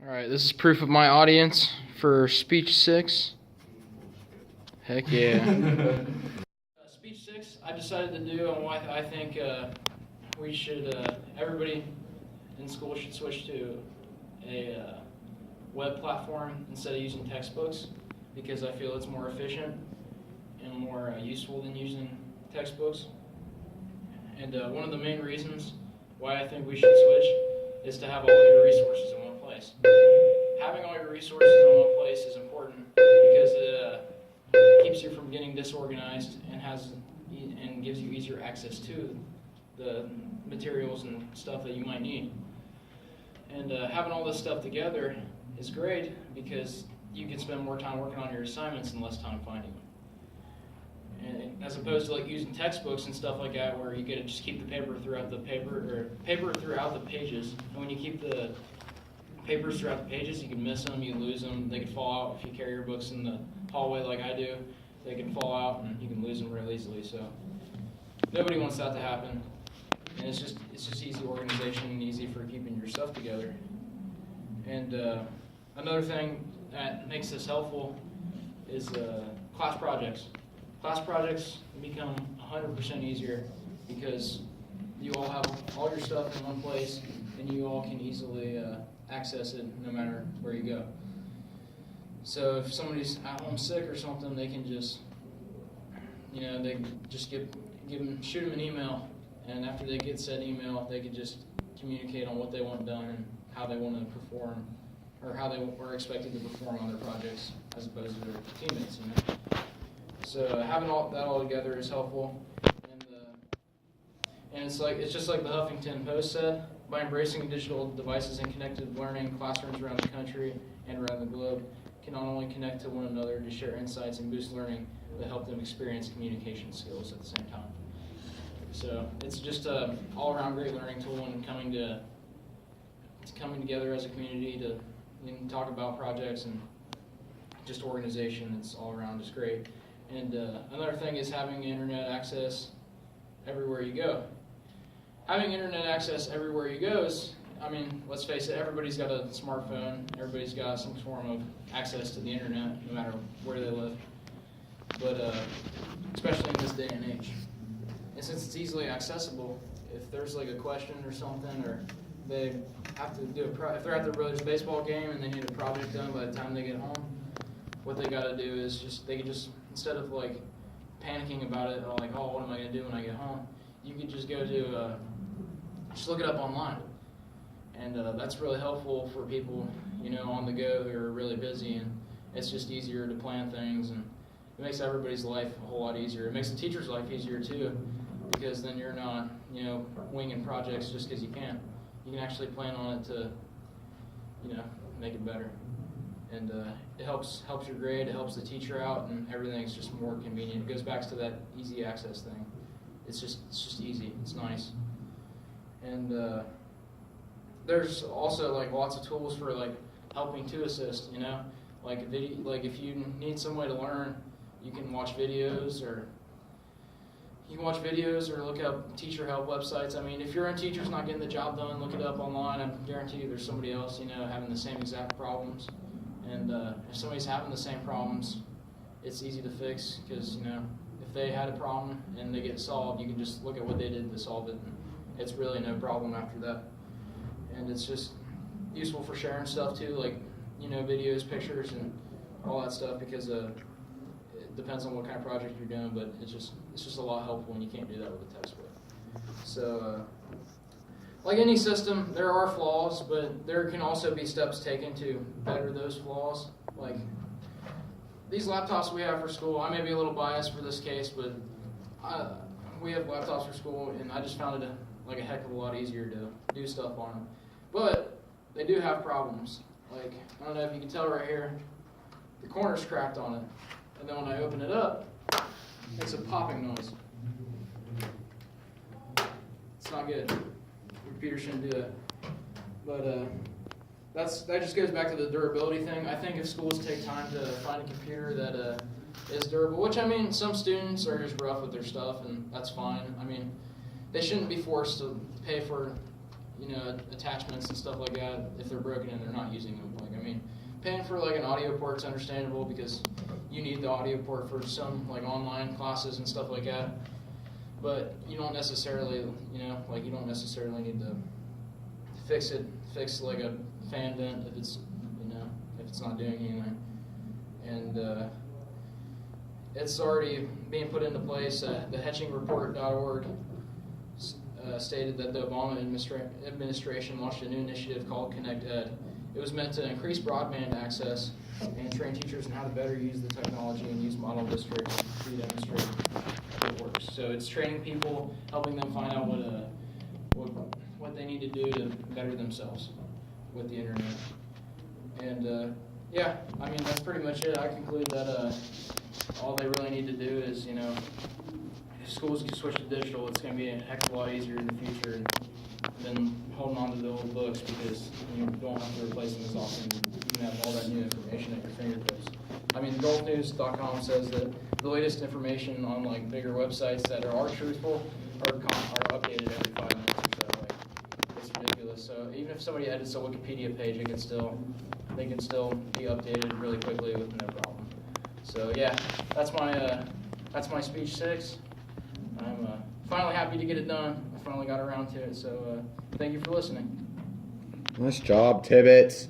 Alright, this is proof of my audience for Speech 6. Heck yeah. Speech 6, I decided to do on why I think we should, everybody in school should switch to a web platform instead of using textbooks, because I feel it's more efficient and more useful than using textbooks. And one of the main reasons why I think we should switch is to have all your resources in one place. Having all your resources in one place is important because it keeps you from getting disorganized and gives you easier access to the materials and stuff that you might need. And having all this stuff together is great because you can spend more time working on your assignments and less time finding them. And as opposed to like using textbooks and stuff like that, where you get to just keep the paper throughout the throughout the pages. And when you keep the papers throughout the pages, you can miss them, you can lose them, they can fall out if you carry your books in the hallway like I do. They can fall out and you can lose them real easily. So nobody wants that to happen. And it's just easy organization and easy for keeping your stuff together. And another thing that makes this helpful is class projects. Class projects become 100% easier because you all have all your stuff in one place and you all can easily access it no matter where you go. So if somebody's at home sick or something, they can just, they can just shoot them an email, and after they get said email, they can just communicate on what they want done and how they want to perform, or how they were expected to perform on their projects as opposed to their teammates. So having that all together is helpful, and it's just like the Huffington Post said: by embracing digital devices and connected learning, classrooms around the country and around the globe can not only connect to one another to share insights and boost learning, but help them experience communication skills at the same time. So it's just a all-around great learning tool, and coming together as a community to talk about projects and just organization. It's all around just great. And another thing is having internet access everywhere you go. Having internet access everywhere you go is, let's face it, everybody's got a smartphone, everybody's got some form of access to the internet, no matter where they live. But especially in this day and age. And since it's easily accessible, if there's like a question or something, or they have to do if they're at their brother's baseball game and they need a project done by the time they get home, what they got to do is they can just, instead of like panicking about it, or like, oh, what am I going to do when I get home? You can just go to, just look it up online. And that's really helpful for people, on the go who are really busy, and it's just easier to plan things, and it makes everybody's life a whole lot easier. It makes the teacher's life easier too, because then you're not, winging projects just because you can. You can actually plan on it to, make it better. And it helps your grade, it helps the teacher out, and everything's just more convenient. It goes back to that easy access thing. It's just easy, it's nice. And there's also like lots of tools for like helping to assist, like if you need some way to learn, you can watch videos, or look up teacher help websites. If your own teacher's not getting the job done, look it up online. I guarantee you there's somebody else, having the same exact problems. And if somebody's having the same problems, it's easy to fix, because, if they had a problem and they get solved, you can just look at what they did to solve it, and it's really no problem after that. And it's just useful for sharing stuff too, like, videos, pictures, and all that stuff, because it depends on what kind of project you're doing, but it's just a lot helpful when you can't do that with a textbook. So, like any system, there are flaws, but there can also be steps taken to better those flaws. Like these laptops we have for school, I may be a little biased for this case, but we have laptops for school, and I just found it a heck of a lot easier to do stuff on them. But they do have problems. Like, I don't know if you can tell right here, the corner's cracked on it. And then when I open it up, it's a popping noise. It's not good. Your computer shouldn't do that. But that just goes back to the durability thing. I think if schools take time to find a computer that is durable, which some students are just rough with their stuff, and that's fine. They shouldn't be forced to pay for, attachments and stuff like that if they're broken and they're not using them. Like, I mean, paying for like an audio port's understandable because you need the audio port for some like online classes and stuff like that. But you don't necessarily, you don't necessarily need to fix like a fan vent if it's not doing anything. And it's already being put into place. The HetchingReport.org stated that the Obama administration launched a new initiative called Connect Ed. It was meant to increase broadband access and train teachers in how to better use the technology and use model districts to demonstrate how it works. So it's training people, helping them find out what they need to do to better themselves with the internet. And yeah, I mean, that's pretty much it. I conclude that all they really need to do is, if schools can switch to digital, it's going to be a heck of a lot easier in the future than holding on to the old books, because you don't have to replace them as often. You can have all that new information at your fingertips. I mean, GulfNews.com says that the latest information on like bigger websites that are truthful are updated every 5 minutes or so. Like, it's ridiculous. So even if somebody edits a Wikipedia page, they can still be updated really quickly with no problem. So yeah, that's my speech 6. I'm finally happy to get it done. I finally got around to it. So thank you for listening. Nice job, Tibbetts.